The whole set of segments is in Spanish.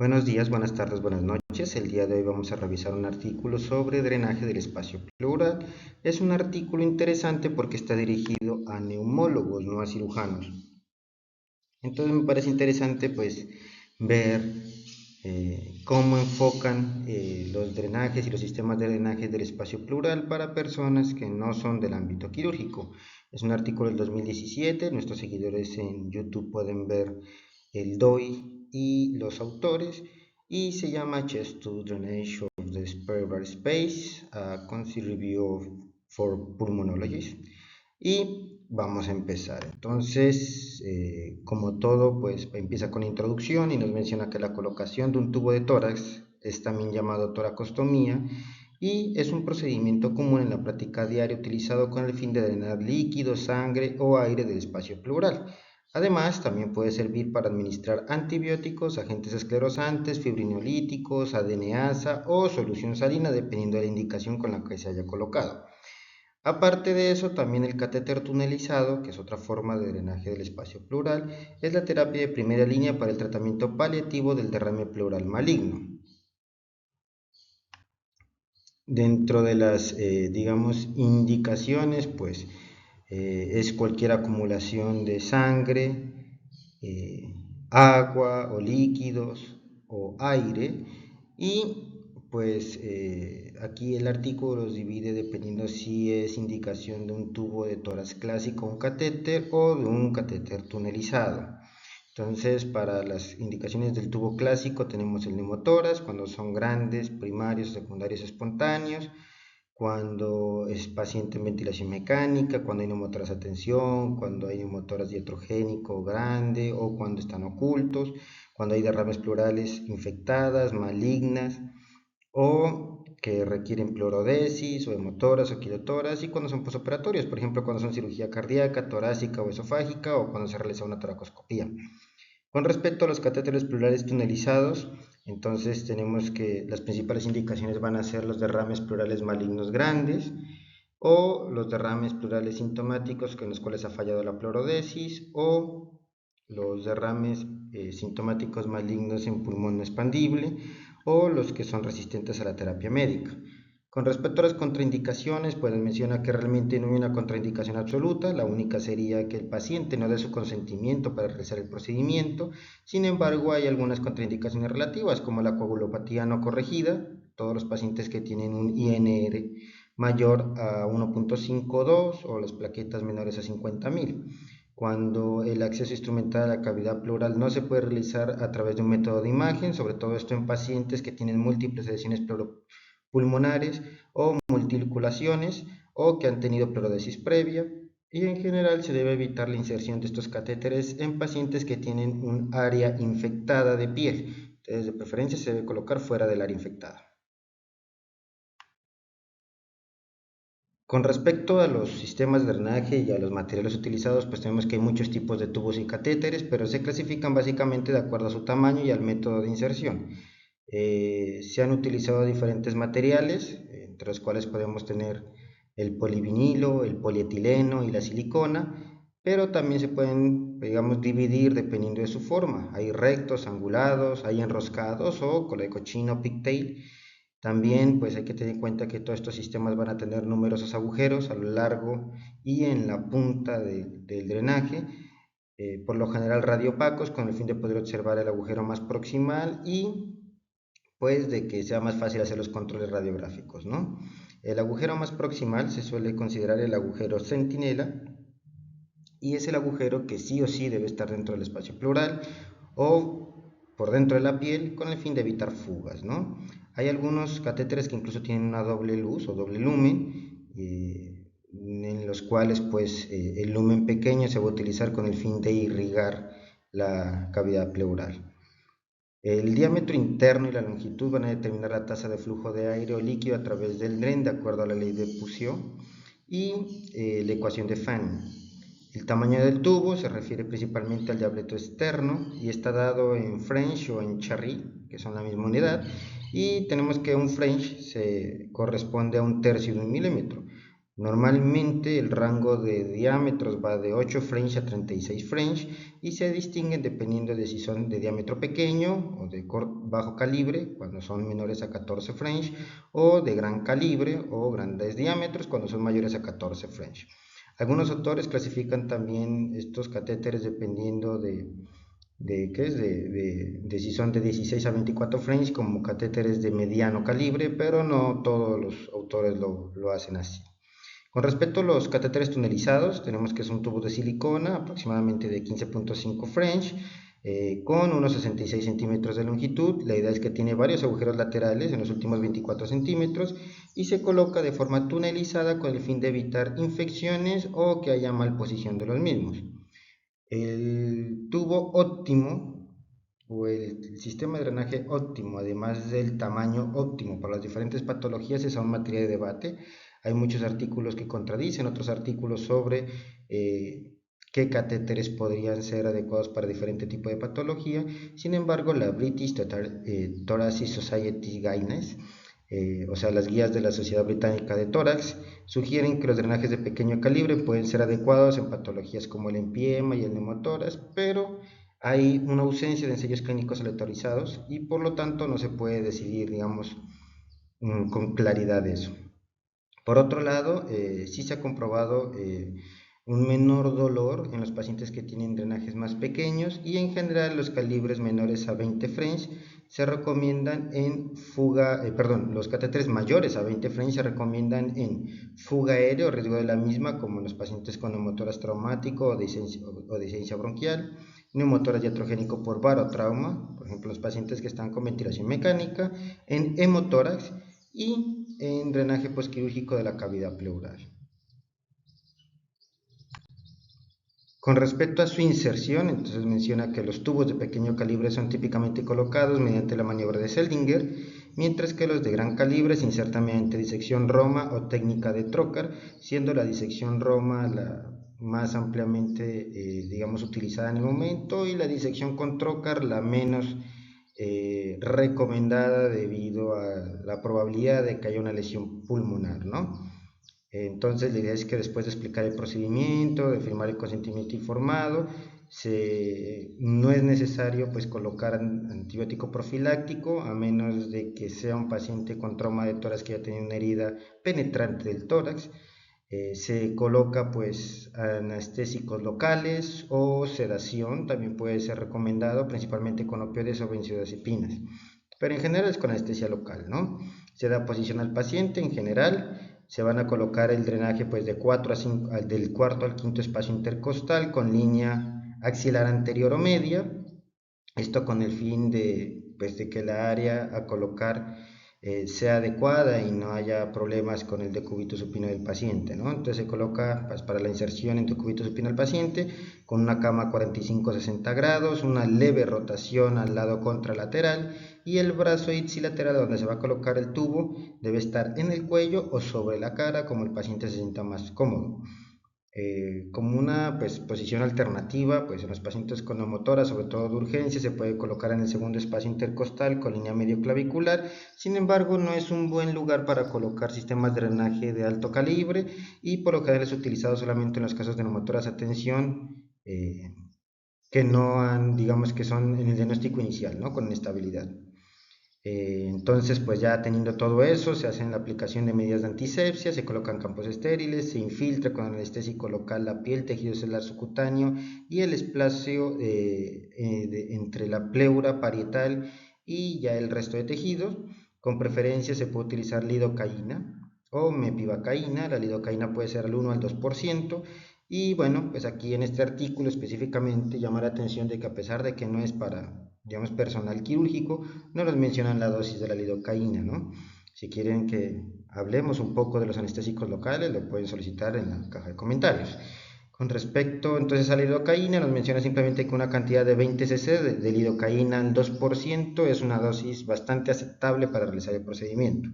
Buenos días, buenas tardes, buenas noches. El día de hoy vamos a revisar un artículo sobre drenaje del espacio pleural. Es un artículo interesante porque está dirigido a neumólogos, no a cirujanos. Entonces me parece interesante pues ver cómo enfocan los drenajes y los sistemas de drenaje del espacio pleural para personas que no son del ámbito quirúrgico. Es un artículo del 2017, nuestros seguidores en YouTube pueden ver el DOI y los autores, y se llama Chest to Drainage of the Pleural Space, a Concise Review for Pulmonologists. Y vamos a empezar. Entonces, como todo, pues empieza con introducción y nos menciona que la colocación de un tubo de tórax es también llamado toracostomía y es un procedimiento común en la práctica diaria utilizado con el fin de drenar líquido, sangre o aire del espacio pleural. Además, también puede servir para administrar antibióticos, agentes esclerosantes, fibrinolíticos, ADNasa o solución salina, dependiendo de la indicación con la que se haya colocado. Aparte de eso, también el catéter tunelizado, que es otra forma de drenaje del espacio pleural, es la terapia de primera línea para el tratamiento paliativo del derrame pleural maligno. Dentro de las, digamos, indicaciones, pues es cualquier acumulación de sangre, agua o líquidos o aire, y pues aquí el artículo los divide dependiendo si es indicación de un tubo de tórax clásico, un catéter, o de un catéter tunelizado. Entonces, para las indicaciones del tubo clásico tenemos el neumotórax, cuando son grandes, primarios, secundarios, espontáneos, cuando es paciente en ventilación mecánica, cuando hay neumotórax a tensión, cuando hay neumotórax diatrogénico grande o cuando están ocultos, cuando hay derrames pleurales infectadas, malignas o que requieren pleurodesis o hemotórax o quirotórax, y cuando son posoperatorios, por ejemplo, cuando son cirugía cardíaca, torácica o esofágica, o cuando se realiza una toracoscopía. Con respecto a los catéteres pleurales tunelizados, entonces tenemos que las principales indicaciones van a ser los derrames pleurales malignos grandes o los derrames pleurales sintomáticos con los cuales ha fallado la pleurodesis, o los derrames sintomáticos malignos en pulmón no expandible, o los que son resistentes a la terapia médica. Con respecto a las contraindicaciones, pues menciona que realmente no hay una contraindicación absoluta, la única sería que el paciente no dé su consentimiento para realizar el procedimiento. Sin embargo, hay algunas contraindicaciones relativas, como la coagulopatía no corregida, todos los pacientes que tienen un INR mayor a 1.52 o las plaquetas menores a 50.000. Cuando el acceso instrumental a la cavidad pleural no se puede realizar a través de un método de imagen, sobre todo esto en pacientes que tienen múltiples lesiones pulmonares o multiculaciones o que han tenido pleurodesis previa, y en general se debe evitar la inserción de estos catéteres en pacientes que tienen un área infectada de piel. Entonces, de preferencia se debe colocar fuera del área infectada. Con respecto a los sistemas de drenaje y a los materiales utilizados, pues tenemos que hay muchos tipos de tubos y catéteres, pero se clasifican básicamente de acuerdo a su tamaño y al método de inserción. Se han utilizado diferentes materiales, entre los cuales podemos tener el polivinilo, el polietileno y la silicona, pero también se pueden, digamos, dividir dependiendo de su forma. Hay rectos, angulados, hay enroscados o cola de cochino, pigtail. También pues hay que tener en cuenta que todos estos sistemas van a tener numerosos agujeros a lo largo y en la punta del drenaje, por lo general radiopacos, con el fin de poder observar el agujero más proximal y pues de que sea más fácil hacer los controles radiográficos, ¿no? El agujero más proximal se suele considerar el agujero centinela, y es el agujero que sí o sí debe estar dentro del espacio pleural o por dentro de la piel con el fin de evitar fugas, ¿no? Hay algunos catéteres que incluso tienen una doble luz o doble lumen, en los cuales pues el lumen pequeño se va a utilizar con el fin de irrigar la cavidad pleural. El diámetro interno y la longitud van a determinar la tasa de flujo de aire o líquido a través del dren, de acuerdo a la ley de Puiseux y la ecuación de Fanning. El tamaño del tubo se refiere principalmente al diámetro externo y está dado en French o en Charry, que son la misma unidad, y tenemos que un French se corresponde a 1/3 de un milímetro, Normalmente el rango de diámetros va de 8 French a 36 French y se distinguen dependiendo de si son de diámetro pequeño o de bajo calibre, cuando son menores a 14 French, o de gran calibre o grandes diámetros cuando son mayores a 14 French. Algunos autores clasifican también estos catéteres dependiendo de si son de 16 a 24 French como catéteres de mediano calibre, pero no todos los autores lo hacen así. Con respecto a los catéteres tunelizados, tenemos que es un tubo de silicona aproximadamente de 15.5 French, con unos 66 centímetros de longitud. La idea es que tiene varios agujeros laterales en los últimos 24 centímetros y se coloca de forma tunelizada con el fin de evitar infecciones o que haya mal posición de los mismos. El tubo óptimo o el sistema de drenaje óptimo, además del tamaño óptimo para las diferentes patologías, es aún materia de debate. Hay muchos artículos que contradicen otros artículos sobre qué catéteres podrían ser adecuados para diferente tipo de patología. Sin embargo, la British Thoracic Society Guidelines, o sea, las guías de la Sociedad Británica de Tórax, sugieren que los drenajes de pequeño calibre pueden ser adecuados en patologías como el empiema y el neumotórax, pero hay una ausencia de ensayos clínicos aleatorizados y por lo tanto no se puede decidir, digamos, con claridad eso. Por otro lado, sí se ha comprobado un menor dolor en los pacientes que tienen drenajes más pequeños y en general los calibres menores a 20 French se recomiendan en fuga, los catéteres mayores a 20 French se recomiendan en fuga aérea o riesgo de la misma, como en los pacientes con neumotórax traumático o discencia bronquial, neumotórax iatrogénico por barotrauma, por ejemplo los pacientes que están con ventilación mecánica, en hemotórax y en drenaje posquirúrgico de la cavidad pleural. Con respecto a su inserción, entonces menciona que los tubos de pequeño calibre son típicamente colocados mediante la maniobra de Seldinger, mientras que los de gran calibre se insertan mediante disección Roma o técnica de Trocar, siendo la disección Roma la más ampliamente, digamos, utilizada en el momento y la disección con Trocar la menos recomendada debido a la probabilidad de que haya una lesión pulmonar, ¿no? Entonces la idea es que después de explicar el procedimiento, de firmar el consentimiento informado, no es necesario pues colocar antibiótico profiláctico a menos de que sea un paciente con trauma de tórax que haya tenido una herida penetrante del tórax. Se coloca pues anestésicos locales o sedación, también puede ser recomendado principalmente con opioides o benzodiazepinas, pero en general es con anestesia local, ¿no? Se da posición al paciente en general, se van a colocar el drenaje pues de 4 a 5, del cuarto al quinto espacio intercostal con línea axilar anterior o media, esto con el fin de que la área a colocar sea adecuada y no haya problemas con el decúbito supino del paciente, ¿no? Entonces se coloca pues, para la inserción en decúbito supino del paciente con una cama 45-60 grados, una leve rotación al lado contralateral y el brazo ipsilateral donde se va a colocar el tubo debe estar en el cuello o sobre la cara como el paciente se sienta más cómodo. Como una posición alternativa, pues en los pacientes con neumotórax, sobre todo de urgencia, se puede colocar en el segundo espacio intercostal con línea medio clavicular. Sin embargo, no es un buen lugar para colocar sistemas de drenaje de alto calibre y por lo general es utilizado solamente en los casos de neumotórax a tensión que no han, digamos que son en el diagnóstico inicial, ¿no? Con inestabilidad. Entonces, pues ya teniendo todo eso, se hace la aplicación de medidas de antisepsia, se colocan campos estériles, se infiltra con anestésico local la piel, tejido celular subcutáneo y el espacio entre la pleura parietal y ya el resto de tejidos. Con preferencia se puede utilizar lidocaína o mepivacaína. La lidocaína puede ser al 1 al 2%. Y bueno, pues aquí en este artículo específicamente llama la atención de que a pesar de que no es para, digamos, personal quirúrgico, no nos mencionan la dosis de la lidocaína, ¿no? Si quieren que hablemos un poco de los anestésicos locales, lo pueden solicitar en la caja de comentarios. Con respecto entonces a la lidocaína, nos menciona simplemente que una cantidad de 20 cc de lidocaína al 2% es una dosis bastante aceptable para realizar el procedimiento.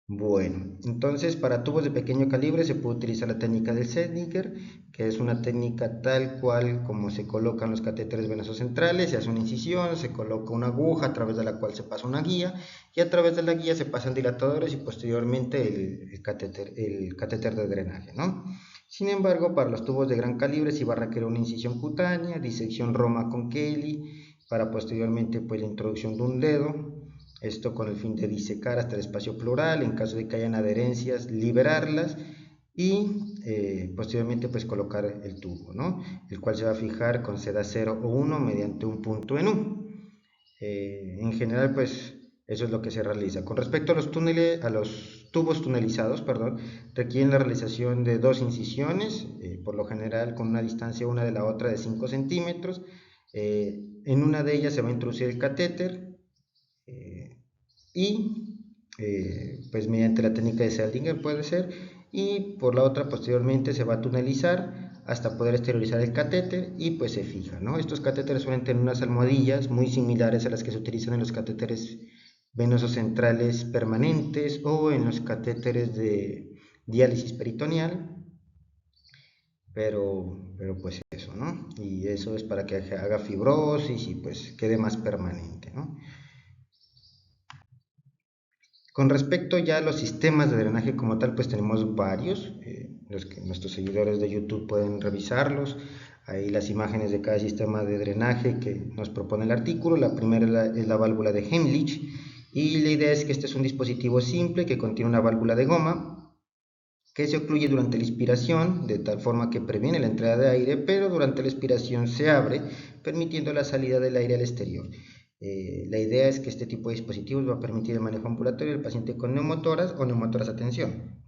Bueno, entonces para tubos de pequeño calibre se puede utilizar la técnica del Zedinger, que es una técnica tal cual como se colocan los catéteres venosos centrales, se hace una incisión, se coloca una aguja a través de la cual se pasa una guía y a través de la guía se pasan dilatadores y posteriormente el catéter de drenaje, ¿no? Sin embargo, para los tubos de gran calibre sí va a requerir una incisión cutánea, disección Roma con Kelly, para posteriormente pues la introducción de un dedo, esto con el fin de disecar hasta el espacio pleural, en caso de que hayan adherencias, liberarlas y posteriormente pues colocar el tubo, ¿no? El cual se va a fijar con seda 0 o 1 mediante un punto en U. En general pues eso es lo que se realiza. Con respecto a los túneles, a los tubos tunelizados, perdón, requieren la realización de dos incisiones, por lo general con una distancia una de la otra de 5 centímetros. En una de ellas se va a introducir el catéter, eh, y pues mediante la técnica de Seldinger puede ser, y por la otra posteriormente se va a tunelizar hasta poder esterilizar el catéter y pues se fija, ¿no? Estos catéteres suelen tener unas almohadillas muy similares a las que se utilizan en los catéteres venosos centrales permanentes o en los catéteres de diálisis peritoneal, pero pues eso, ¿no? Y eso es para que haga fibrosis y pues quede más permanente, ¿no? Con respecto ya a los sistemas de drenaje como tal, pues tenemos varios, los que nuestros seguidores de YouTube pueden revisarlos. Ahí las imágenes de cada sistema de drenaje que nos propone el artículo. La primera es la válvula de Heimlich y la idea es que este es un dispositivo simple que contiene una válvula de goma que se ocluye durante la inspiración de tal forma que previene la entrada de aire, pero durante la expiración se abre, permitiendo la salida del aire al exterior. La idea es que este tipo de dispositivos va a permitir el manejo ambulatorio del paciente con neumotoras o neumotoras a tensión.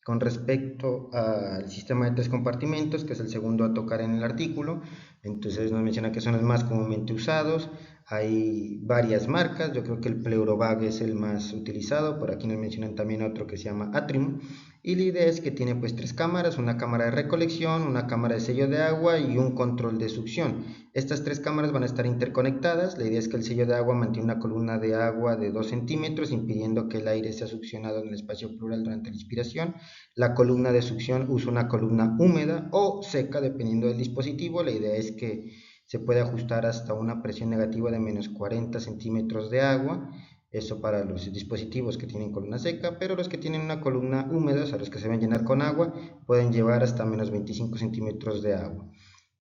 Con respecto al sistema de tres compartimentos, que es el segundo a tocar en el artículo, entonces nos menciona que son los más comúnmente usados. Hay varias marcas, yo creo que el Pleurovag es el más utilizado, por aquí nos mencionan también otro que se llama Atrium, y la idea es que tiene pues tres cámaras, una cámara de recolección, una cámara de sello de agua y un control de succión. Estas tres cámaras van a estar interconectadas, la idea es que el sello de agua mantiene una columna de agua de 2 centímetros, impidiendo que el aire sea succionado en el espacio pleural durante la inspiración. La columna de succión usa una columna húmeda o seca dependiendo del dispositivo. La idea es que se puede ajustar hasta una presión negativa de menos 40 centímetros de agua. Eso para los dispositivos que tienen columna seca, pero los que tienen una columna húmeda, o sea, los que se van a llenar con agua, pueden llevar hasta menos 25 centímetros de agua.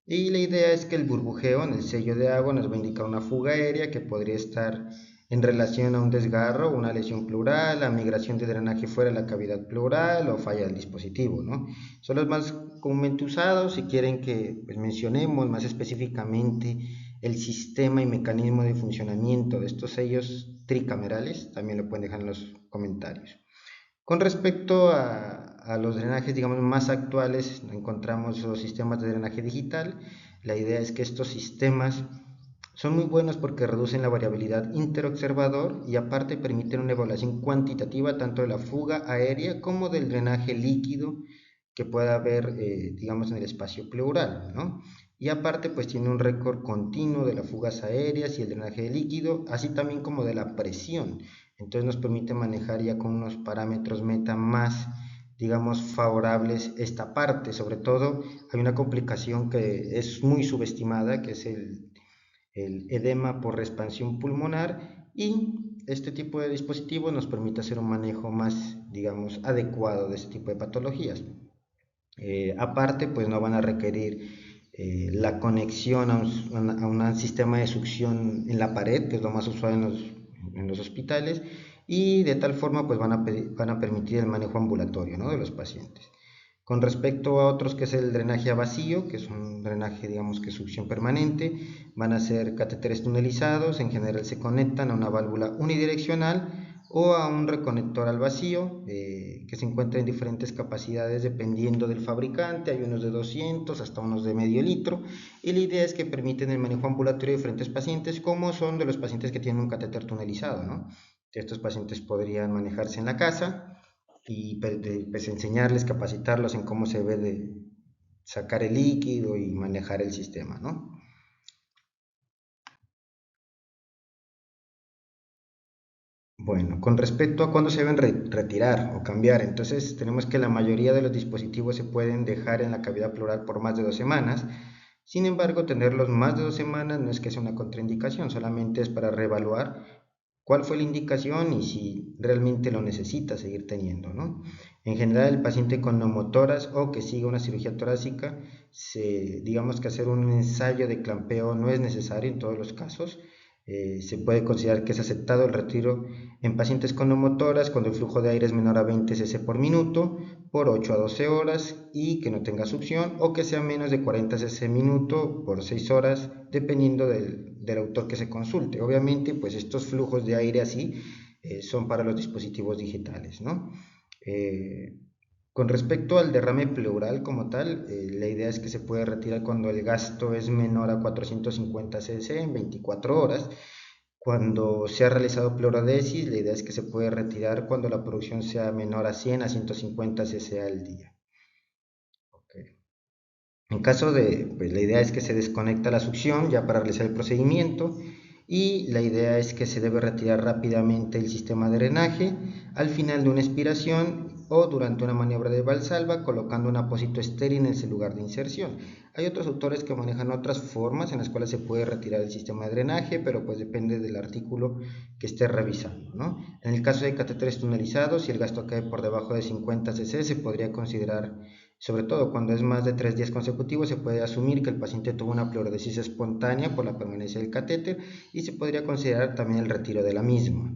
Y la idea es que el burbujeo en el sello de agua nos va a indicar una fuga aérea que podría estar en relación a un desgarro, una lesión pleural, la migración de drenaje fuera de la cavidad pleural o falla del dispositivo, ¿no? Son los más comúnmente usados. Si quieren que pues, mencionemos más específicamente el sistema y mecanismo de funcionamiento de estos sellos tricamerales, también lo pueden dejar en los comentarios. Con respecto a los drenajes, digamos, más actuales, encontramos los sistemas de drenaje digital. La idea es que estos sistemas son muy buenos porque reducen la variabilidad interobservador y aparte permiten una evaluación cuantitativa tanto de la fuga aérea como del drenaje líquido que pueda haber, digamos, en el espacio pleural, ¿no? Y aparte, pues tiene un récord continuo de las fugas aéreas y el drenaje líquido, así también como de la presión. Entonces nos permite manejar ya con unos parámetros meta más, digamos, favorables esta parte. Sobre todo hay una complicación que es muy subestimada, que es el edema por expansión pulmonar, y este tipo de dispositivos nos permite hacer un manejo más, digamos, adecuado de este tipo de patologías. Aparte, pues no van a requerir la conexión a un sistema de succión en la pared, que es lo más usual en los hospitales, y de tal forma pues van a permitir el manejo ambulatorio, ¿no?, de los pacientes. Con respecto a otros que es el drenaje a vacío, que es un drenaje, digamos, que succión permanente, van a ser catéteres tunelizados, en general se conectan a una válvula unidireccional o a un reconector al vacío, que se encuentra en diferentes capacidades dependiendo del fabricante. Hay unos de 200 hasta unos de medio litro, y la idea es que permiten el manejo ambulatorio de diferentes pacientes, como son de los pacientes que tienen un catéter tunelizado, ¿no? Estos pacientes podrían manejarse en la casa y pues enseñarles, capacitarlos en cómo se debe de sacar el líquido y manejar el sistema, ¿no? Bueno, con respecto a cuándo se deben retirar o cambiar, entonces tenemos que la mayoría de los dispositivos se pueden dejar en la cavidad pleural por más de 2 semanas. Sin embargo, tenerlos más de 2 semanas no es que sea una contraindicación, solamente es para reevaluar cuál fue la indicación y si realmente lo necesita seguir teniendo, ¿no? En general, el paciente con neumotoras o que siga una cirugía torácica, digamos que hacer un ensayo de clampeo no es necesario en todos los casos. Se puede considerar que es aceptado el retiro en pacientes con neumotoras cuando el flujo de aire es menor a 20 cc por minuto por 8 a 12 horas y que no tenga succión, o que sea menos de 40 cc minuto por 6 horas, dependiendo del autor que se consulte. Obviamente, pues estos flujos de aire así son para los dispositivos digitales, ¿no? Eh, con respecto al derrame pleural como tal, la idea es que se puede retirar cuando el gasto es menor a 450 cc en 24 horas. Cuando se ha realizado pleurodesis, la idea es que se puede retirar cuando la producción sea menor a 100 a 150 cc al día. Okay. En caso de, pues la idea es que se desconecta la succión ya para realizar el procedimiento, y la idea es que se debe retirar rápidamente el sistema de drenaje al final de una expiración o durante una maniobra de valsalva colocando un apósito estéril en ese lugar de inserción. Hay otros autores que manejan otras formas en las cuales se puede retirar el sistema de drenaje, pero pues depende del artículo que esté revisando, ¿no? En el caso de catéteres tunelizados, si el gasto cae por debajo de 50 cc, se podría considerar, sobre todo cuando es más de 3 días consecutivos, se puede asumir que el paciente tuvo una pleurodesis espontánea por la permanencia del catéter y se podría considerar también el retiro de la misma.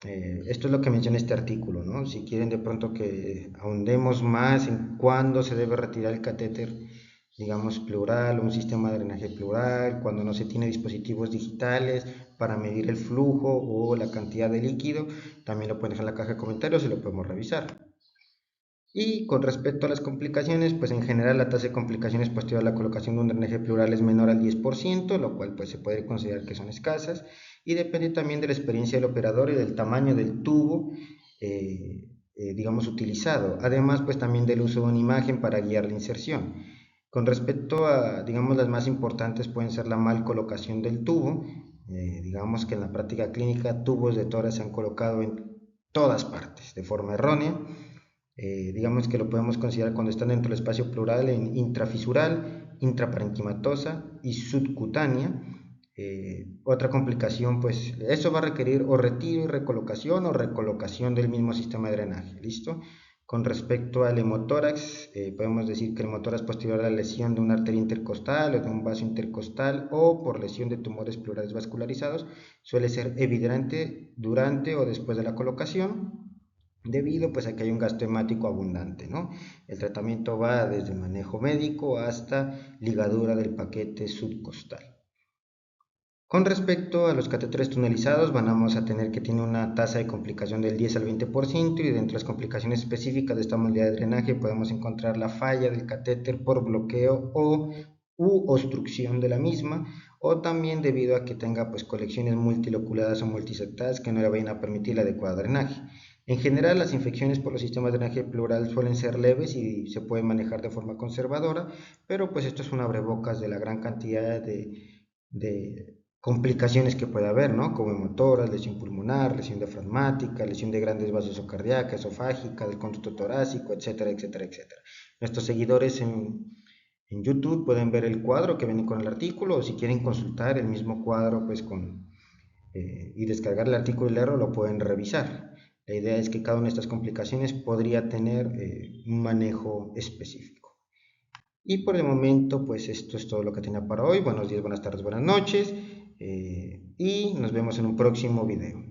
Esto es lo que menciona este artículo, ¿no? Si quieren de pronto que ahondemos más en cuándo se debe retirar el catéter, digamos, pleural o un sistema de drenaje pleural, cuando no se tiene dispositivos digitales para medir el flujo o la cantidad de líquido, también lo pueden dejar en la caja de comentarios y lo podemos revisar. Y con respecto a las complicaciones, pues en general la tasa de complicaciones posterior a la colocación de un drenaje pleural es menor al 10%, lo cual pues se puede considerar que son escasas, y depende también de la experiencia del operador y del tamaño del tubo, digamos, utilizado. Además, pues también del uso de una imagen para guiar la inserción. Con respecto a, digamos, las más importantes pueden ser la mal colocación del tubo. Digamos que en la práctica clínica tubos de tórax se han colocado en todas partes de forma errónea. Digamos que lo podemos considerar cuando están dentro del espacio pleural en intrafisural, intraparenquimatosa y subcutánea. Otra complicación, pues eso va a requerir o retiro y recolocación o recolocación del mismo sistema de drenaje, ¿listo? Con respecto al hemotórax, podemos decir que el hemotórax posterior a la lesión de una arteria intercostal o de un vaso intercostal o por lesión de tumores pleurales vascularizados suele ser evidente durante o después de la colocación, debido pues a que hay un gasto hemático abundante, ¿no? El tratamiento va desde manejo médico hasta ligadura del paquete subcostal. Con respecto a los catéteres tunelizados, vamos a tener que tiene una tasa de complicación del 10 al 20%, y dentro de las complicaciones específicas de esta modalidad de drenaje podemos encontrar la falla del catéter por bloqueo u obstrucción de la misma, o también debido a que tenga pues colecciones multiloculadas o multisectadas que no le vayan a permitir el adecuado drenaje. En general, las infecciones por los sistemas de drenaje pleural suelen ser leves y se pueden manejar de forma conservadora, pero pues esto es un abrebocas de la gran cantidad de complicaciones que puede haber, ¿no? Como hemotoras, lesión pulmonar, lesión diafragmática, lesión de grandes vasos cardíaca, esofágica, del conducto torácico, etcétera, etcétera, etcétera. Nuestros seguidores en YouTube pueden ver el cuadro que viene con el artículo, o si quieren consultar el mismo cuadro pues y descargar el artículo y leerlo, lo pueden revisar. La idea es que cada una de estas complicaciones podría tener un manejo específico. Y por el momento, pues esto es todo lo que tenía para hoy. Buenos días, buenas tardes, buenas noches. Y nos vemos en un próximo video.